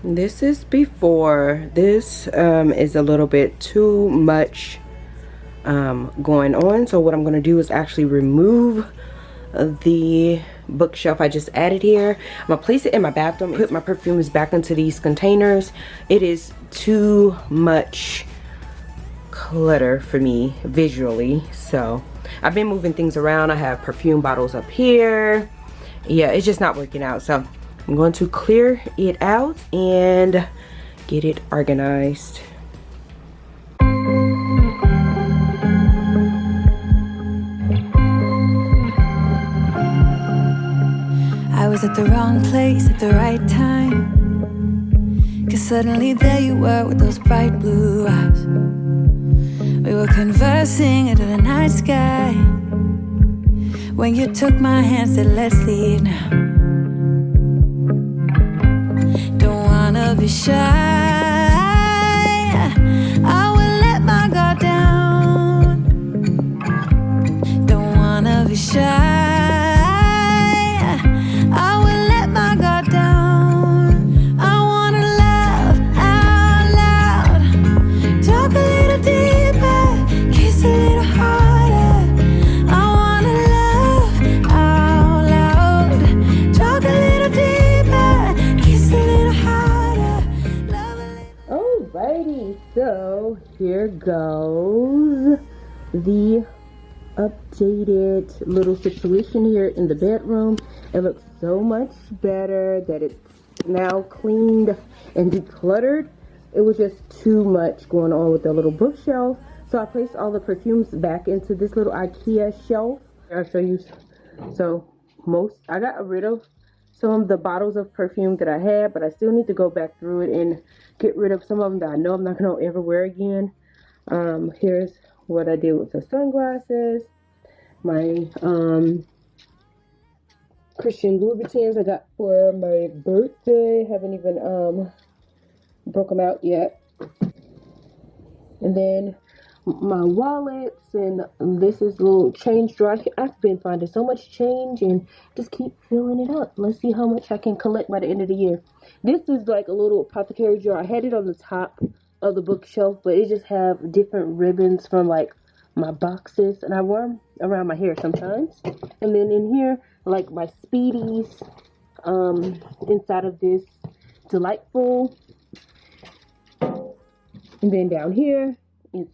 This is before. This is a little bit too much going on, so what I'm going to do is actually remove the bookshelf I just added here. I'm gonna place it in my bathroom, put my perfumes back into these containers. It is too much clutter for me visually, so I've been moving things around. I have perfume bottles up here. Yeah, it's just not working out, so I'm going to clear it out and get it organized. I was at the wrong place at the right time, 'cause suddenly there you were with those bright blue eyes. We were conversing under the night sky, when you took my hand, said let's leave now. Don't wanna be shy, I will let my guard down. Don't wanna be shy, so here goes the updated little situation here in the bedroom. It looks so much better that it's now cleaned and decluttered. It was just too much going on with the little bookshelf, so I placed all the perfumes back into this little IKEA shelf. I'll show you. So I got rid of some of the bottles of perfume that I had, but I still need to go back through it and get rid of some of them that I know I'm not going to ever wear again. Here's what I did with the sunglasses. My Christian Louboutins I got for my birthday. Haven't even broke them out yet. And then my wallets, and this is a little change drawer. I've been finding so much change and just keep filling it up. Let's see how much I can collect by the end of the year. This is like a little apothecary drawer. I had it on the top of the bookshelf, but it just have different ribbons from like my boxes, and I wear them around my hair sometimes. And then in here, like my Speedies, inside of this Delightful. And then down here, it's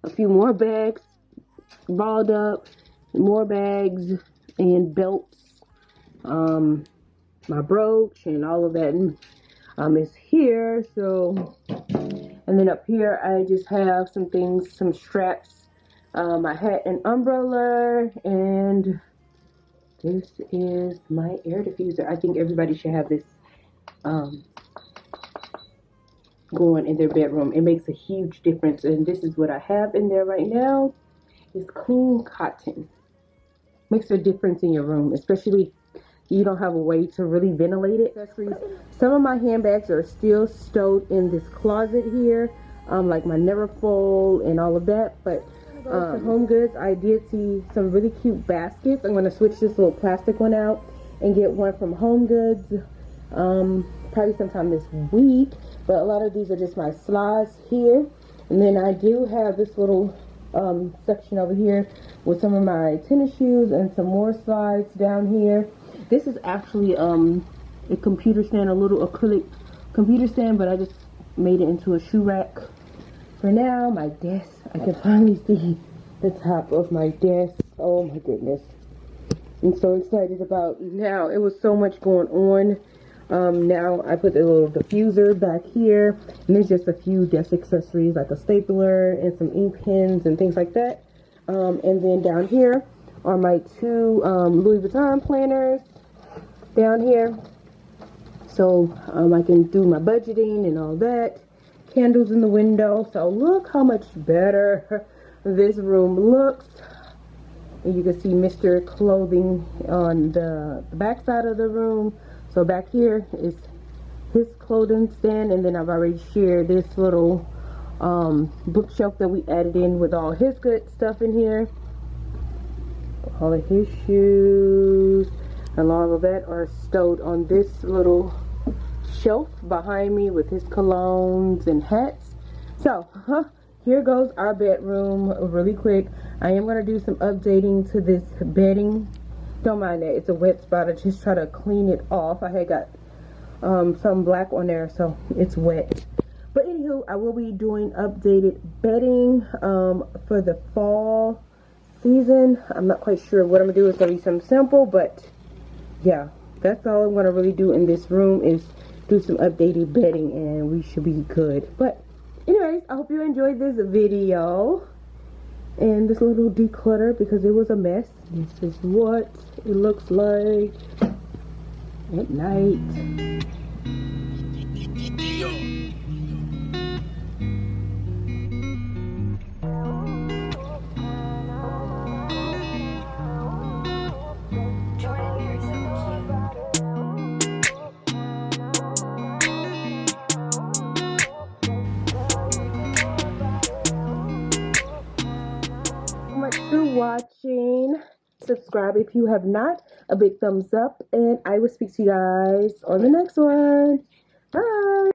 a few more bags balled up, more bags and belts, my brooch and all of that is here. So, and then up here I just have some things, some straps, my hat and umbrella, and this is my air diffuser. I think everybody should have this going in their bedroom. It makes a huge difference, and this is what I have in there right now. It's clean cotton. Makes a difference in your room, especially you don't have a way to really ventilate it. Some of my handbags are still stowed in this closet here, like my Neverfull and all of that. But for Home Goods, I did see some really cute baskets. I'm going to switch this little plastic one out and get one from Home Goods probably sometime this week. But a lot of these are just my slides here. And then I do have this little section over here with some of my tennis shoes and some more slides down here. This is actually a computer stand, a little acrylic computer stand, but I just made it into a shoe rack. For now, my desk, I can finally see the top of my desk. Oh my goodness. I'm so excited about now. It was so much going on. Now I put the little diffuser back here, and there's just a few desk accessories like a stapler and some ink pens and things like that. And then down here are my two Louis Vuitton planners down here, so I can do my budgeting and all that. Candles in the window. So look how much better this room looks. And you can see Mr. Clothing on the back side of the room. So back here is his clothing stand, and then I've already shared this little bookshelf that we added in with all his good stuff in here. All of his shoes and all of that are stowed on this little shelf behind me with his colognes and hats. So, here goes our bedroom really quick. I am going to do some updating to this bedding. Don't mind that. It's a wet spot. I just try to clean it off. I had got some black on there, so it's wet. But anywho, I will be doing updated bedding for the fall season. I'm not quite sure what I'm going to do. It's going to be something simple, but yeah, that's all I'm going to really do in this room is do some updated bedding, and we should be good. But anyways, I hope you enjoyed this video and this little declutter because it was a mess. This is what it looks like at night. Much for watching. Subscribe if you have not. A big thumbs up, and I will speak to you guys on the next one. Bye.